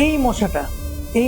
এই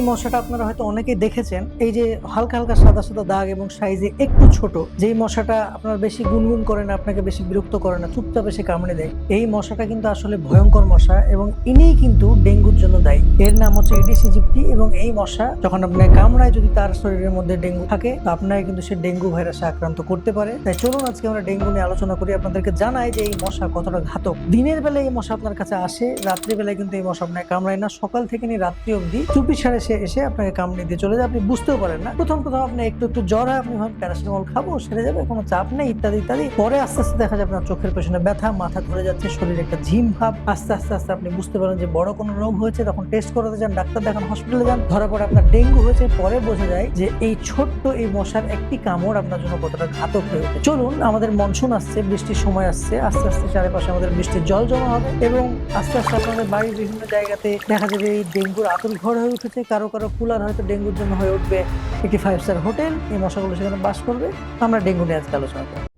মশাটা আপনারা হয়তো অনেকেই দেখেছেন। এই যে হালকা হালকা সাদা সাদা দাগ এবং সাইজে একটু ছোট, যেই মশাটা আপনার বেশি গুনগুন করে না, আপনাকে বেশি বিরক্ত করে না, চুপচাপ এসে কামড়ে দেয়, এই মশাটা কিন্তু আসলে ভয়ঙ্কর মশা এবং ইনিই কিন্তু ডেঙ্গুর জন্য দায়ী। এর নাম হচ্ছে এডিস ইজিপ্টি এবং এই মশা যখন আপনার কামড়ায়, যদি তার শরীরের মধ্যে ডেঙ্গু থাকে, তো আপনাকে কিন্তু সে ডেঙ্গু ভাইরাসে আক্রান্ত করতে পারে। তাই চলুন আজকে আমরা ডেঙ্গু নিয়ে আলোচনা করি, আপনাদেরকে জানাই যে এই মশা কতটা ঘাতক। দিনের বেলায় এই মশা আপনার কাছে আসে, রাত্রিবেলায় কিন্তু এই মশা আপনাকে কামড়ায় না। সকাল থেকে নিয়ে রাত্রি অবধি চুপি সারে সে এসে আপনাকে কামড়ে দিয়ে চলে যায়, আপনি বুঝতেও পারেন না। প্রথম আপনি একটু জ্বর হয়, আপনি ভাবেন প্যারাসিটামল খাবো, সেরে যাবে, কোনো চাপ নেই, ইত্যাদি ইত্যাদি। পরে আস্তে আস্তে দেখা যায় আপনার চোখের পেছনে ব্যথা, মাথা ধরে যাচ্ছে, শরীরে একটা ঝিম ভাব। আস্তে আস্তে আস্তে আপনি বুঝতে পারেন যে বড় কোনো রোগ হয়েছে। তখন টেস্ট করাতে যান, ডাক্তার দেখান, হসপিটালে যান, ধরা পড়ে আপনার ডেঙ্গু হয়েছে। পরে বোঝা যায় যে এই ছোট্ট এই মশার একটি কামড় আপনার জন্য কতটা ঘাতক হয়ে ওঠে। চলুন, আমাদের মনসুন আসছে, বৃষ্টির সময় আসছে, আস্তে আস্তে চারিপাশে আমাদের বৃষ্টির জল জমা হবে এবং আস্তে আস্তে আপনাদের বাড়ির বিভিন্ন জায়গাতে দেখা যাবে এই ডেঙ্গুর আতুর ঘর হয়ে উঠেছে। কারো কারো কুলার হয়তো ডেঙ্গুর জন্য হয়ে উঠবে একটি 5 স্টার হোটেল। এই মশাগুলো সেখানে বাস করবে। আমরা ডেঙ্গু নিয়ে আজকে আলোচনা করব।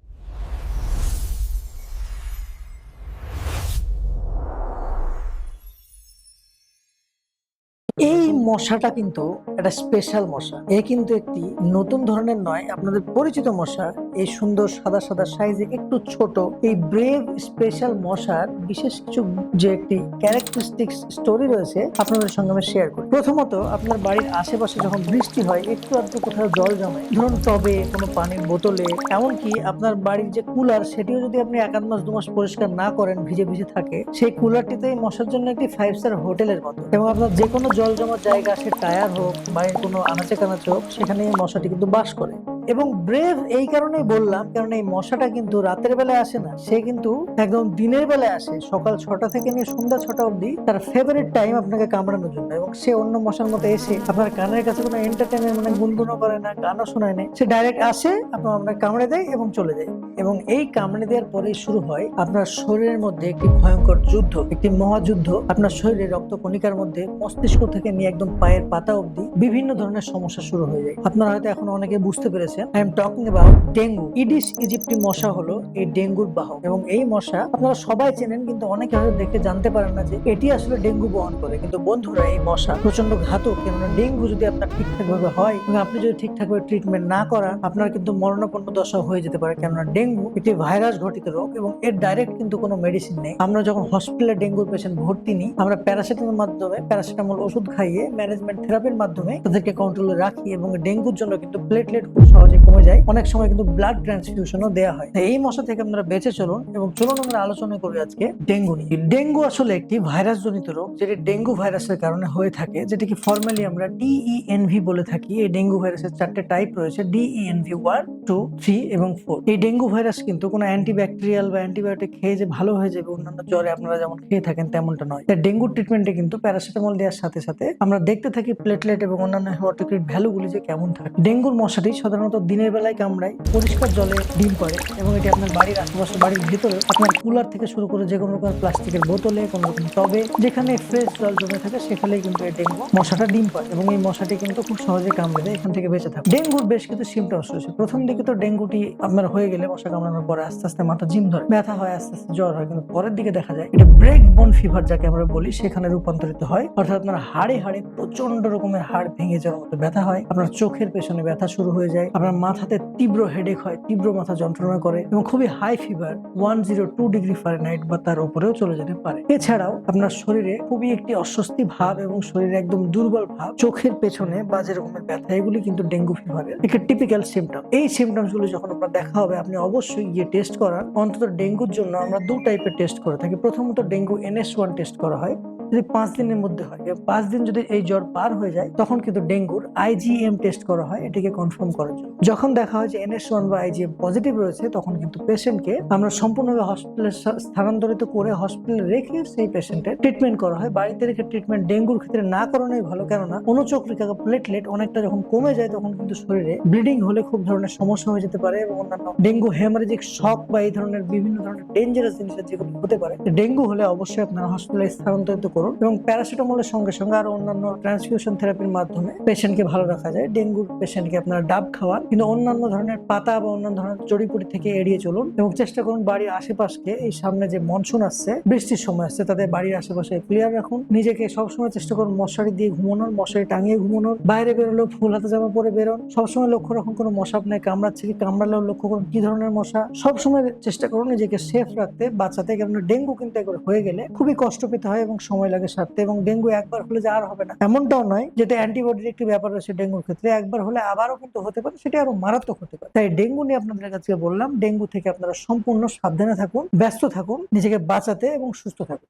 এই মশাটা কিন্তু একটা স্পেশাল মশা। এ কিন্তু একটি নতুন ধরনের নয়, আপনাদের পরিচিত মশা। এই সুন্দর সাদা সাদা সাইজে একটু ছোট এই ব্রেভ স্পেশাল মশার বিশেষ কিছু যে একটি ক্যারেক্টারিস্টিক্স স্টোরি রয়েছে আপনাদের সঙ্গে আমি শেয়ার করি। প্রথমত, আপনার বাড়ির আশেপাশে যখন বৃষ্টি হয়, একটু আধটু কোথাও জল জমে, ধরুন টবে, কোনো পানির বোতলে, এমনকি আপনার বাড়ির যে কুলার, সেটিও যদি আপনি 1 মাস 2 মাস পরিষ্কার না করেন, ভিজে ভিজে থাকে, সেই কুলারটিতে মশার জন্য একটি 5 স্টার হোটেলের মতো। এবং আপনার যে কোনো জল জমার জায়গা, সে টায়ার হোক, বাড়ির কোনো আনাচে কানাচে হোক, সেখানে এই মশাটি কিন্তু বাস করে। এবং ব্রেভ এই কারণেই বললাম, কারণ এই মশাটা কিন্তু রাতের বেলায় আসে না, সে কিন্তু একদম দিনের বেলায় আসে। সকাল 6টা থেকে নিয়ে সন্ধ্যা 6টা অবধি তার ফেভারিট টাইম আপনাকে কামড়ানোর জন্য। এবং সে অন্য মশার মতো এসে আপনার কানের কাছে কোনো এন্টারটেনমেন্ট মানে গুনগুনো করে না, গানও শোনায় না, সে ডাইরেক্ট আসে, আপনার কামড়ে দেয় এবং চলে যায়। এবং এই কামড়ে দেওয়ার পরেই শুরু হয় আপনার শরীরের মধ্যে একটি ভয়ঙ্কর যুদ্ধ, একটি মহাযুদ্ধ। আপনার শরীরে রক্ত কণিকার মধ্যে মস্তিষ্ক থেকে নিয়ে একদম পায়ের পাতা অবধি বিভিন্ন ধরনের সমস্যা শুরু হয়ে যায়। আপনারা হয়তো এখন অনেকে বুঝতে পেরেছেন, I am talking about dengue. Aedes aegypti মশা হলো এই ডেঙ্গুর বাহক। এবং এই মশা আপনারা সবাই চেনেন, কিন্তু অনেকে হয়তো দেখে জানতে পারেন না যে এটি আসলে ডেঙ্গু বহন করে। কিন্তু বন্ধুরা, এই মশা প্রচন্ড ঘাতক। কেননা ডেঙ্গু যদি আপনার ঠিকঠাক ভাবে হয় এবং আপনি যদি ঠিকঠাক ভাবে ট্রিটমেন্ট না করান, আপনার কিন্তু মরণাপন্ন দশা হয়ে যেতে পারে। কেননা ডেঙ্গু একটি ভাইরাস ঘটিত রোগ এবং এর ডাইরেক্ট কিন্তু কোনো মেডিসিন নেই। আমরা যখন হসপিটালে ডেঙ্গুর পেশেন্ট ভর্তি নিই, আমরা প্যারাসিটামল ওষুধ খাইয়ে, ম্যানেজমেন্ট থেরাপির মাধ্যমে তাদেরকে কন্ট্রোলে রাখি। এবং ডেঙ্গুর জন্য কিন্তু প্লেটলেট খুব সহজে কমে যায়। অনেক সময় কিন্তু ব্লাড ট্রান্সফিউশনও দেওয়া হয়। এই মশা থেকে আপনারা বেঁচে চলুন। এবং চলুন আমরা আলোচনা করি আজকে ডেঙ্গু নিয়ে। ডেঙ্গু আসলে একটি ভাইরাস জনিত রোগ, যেটি ডেঙ্গু ভাইরাসের কারণে হয়ে থাকে, যেটিকে ফর্মালি আমরা DENV বলে থাকি। এই ডেঙ্গু ভাইরাসের 4টে টাইপ রয়েছে, DENV 1, 2, 3 এবং 4। এই ডেঙ্গু ভাইরাস কিন্তু কোনো অ্যান্টিব্যাকটেরিয়াল বা অ্যান্টিবায়োটিক খেয়ে যে ভালো হয়ে যাবে, অন্যান্য জ্বরে আপনারা যেমন খেয়ে থাকেন, তেমনটা নয়। ডেঙ্গুর ট্রিটমেন্টে কিন্তু প্যারাসিটামল দেওয়ার সাথে সাথে আমরা দেখতে থাকি প্লেটলেট এবং অন্যান্য হেমাটোক্রিট ভ্যালুগুলি যে কেমন থাকে। ডেঙ্গুর মশাটি সাধারণত দিনের বেলায় কামড়ায়, পরিষ্কার জলে ডিম পাড়ে এবং এটি আপনার বাড়ির আশেপাশে, বাড়ির ভিতরে, আপনার কুলার থেকে শুরু করে যে কোনো রকম প্লাস্টিকের বোতলে, কোনো রকম টবে, যেখানে ফ্রেশ জল জমে থাকে, সেখানেই কিন্তু এই ডেঙ্গু মশাটা ডিম পাড়ে। এবং এই মশাটি কিন্তু খুব সহজে কামড়ে দেয়, এখান থেকে বেঁচে থাকে। ডেঙ্গুর বেশ কিছু সিমটমস রয়েছে। প্রথম দিকে তো ডেঙ্গুটি আপনার হয়ে গেলে, মশা কামড়ানোর পরে আস্তে আস্তে মাথা ঝিম ধরে, ব্যথা হয়, আস্তে আস্তে জ্বর হয়। কিন্তু পরের দিকে দেখা যায় এটা ব্রেক বোন ফিভার যাকে আমরা বলি, সেখানে রূপান্তরিত হয়। অর্থাৎ আপনার হাড়ে হাড়ে প্রচন্ড রকমের হাড় ভেঙে যাওয়ার মতো ব্যথা হয়, আপনার চোখের পেছনে ব্যথা শুরু হয়ে যায়, আপনার মাথাতে তীব্র হেডেক হয়, তীব্র মাথা যন্ত্রণা করে এবং খুবই হাই ফিভার 102 ডিগ্রি ফারেনহাইট বা তার উপরেও চলে যেতে পারে। এছাড়াও আপনার শরীরে খুবই একটি অস্বস্তি ভাব এবং শরীরে একদম দুর্বল ভাব, চোখের পেছনে বাজে রকমের ব্যথা, এগুলি কিন্তু ডেঙ্গু ফিভারের একটা টিপিক্যাল সিমটম। এই সিমটমস গুলো যখন আপনার দেখা হবে, আপনি অবশ্যই গিয়ে টেস্ট করান। অন্তত ডেঙ্গুর জন্য আমরা 2 টাইপের টেস্ট করে থাকি। প্রথমত ডেঙ্গু NS1 টেস্ট করা হয়, যদি 5 দিনের মধ্যে হয়। 5 দিন যদি এই জ্বর পার হয়ে যায়, তখন কিন্তু ডেঙ্গুর IgM টেস্ট করা হয়, এটিকে কনফার্ম করার জন্য। যখন দেখা হয় যে NS1 বা IgM পজিটিভ রয়েছে, তখন কিন্তু পেশেন্টকে আমরা সম্পূর্ণভাবে হসপিটালে স্থানান্তরিত করে, হসপিটালে রেখে সেই পেশেন্টের ট্রিটমেন্ট করা হয়। বাড়িতে রেখে ট্রিটমেন্ট ডেঙ্গুর ক্ষেত্রে না করানোই ভালো। কেননা অনুচক্রিকা প্লেটলেট অনেকটা যখন কমে যায়, তখন কিন্তু শরীরে ব্লিডিং হলে খুব ধরনের সমস্যা হয়ে যেতে পারে এবং অন্যান্য ডেঙ্গু হেমারেজিক শক বা এই ধরনের বিভিন্ন ধরনের ডেঞ্জারাস জিনিসের যেগুলো হতে পারে। ডেঙ্গু হলে অবশ্যই আপনারা হসপিটালে স্থানান্তরিত করুন। করুন এবং প্যারাসিটামলের সঙ্গে সঙ্গে আরো অন্যান্য ট্রান্সফিউশন থেরাপির মাধ্যমে পেশেন্টকে ভালো রাখা যায়। ডেঙ্গুর পেশেন্টকে আপনারা ডাব খাওয়ান, কিন্তু অন্যান্য ধরনের পাতা বা অন্যান্য ধরনের জড়িপুটি থেকে এড়িয়ে চলুন এবং চেষ্টা করুন বাড়ির আশেপাশকে, এই সামনে যে মনসুন আসছে, বৃষ্টির সময় আসছে, তাদের বাড়ির আশেপাশে ক্লিয়ার রাখুন। নিজেকে সবসময় চেষ্টা করুন মশারি দিয়ে ঘুমানোর, মশারি টাঙিয়ে ঘুমানোর। বাইরে বেরোলেও ফুল হাতে জামা পরে বেরোন। সবসময় লক্ষ্য রাখুন কোনো মশা আপনাকে কামড়াচ্ছে কি, কামড়ালেও লক্ষ্য করুন কি ধরনের মশা। সবসময় চেষ্টা করুন নিজেকে সেফ রাখতে, বাঁচাতে। কেননা ডেঙ্গু কিন্তু একবার হয়ে গেলে খুবই কষ্ট পেতে হয় এবং সময় লাগে সারতে, এবং ডেঙ্গু একবার হলে যে আর হবে না এমনটাও নয়, যেটা অ্যান্টিবডির একটি ব্যাপার রয়েছে ডেঙ্গুর ক্ষেত্রে। একবার হলে আবারও কিন্তু হতে পারে, সেটা আরো মারাত্মক হতে পারে। তাই ডেঙ্গু নিয়ে আপনাদের কাছে বললাম, ডেঙ্গু থেকে আপনারা সম্পূর্ণ সাবধানে থাকুন, ব্যস্ত থাকুন, নিজেকে বাঁচাতে এবং সুস্থ থাকুন।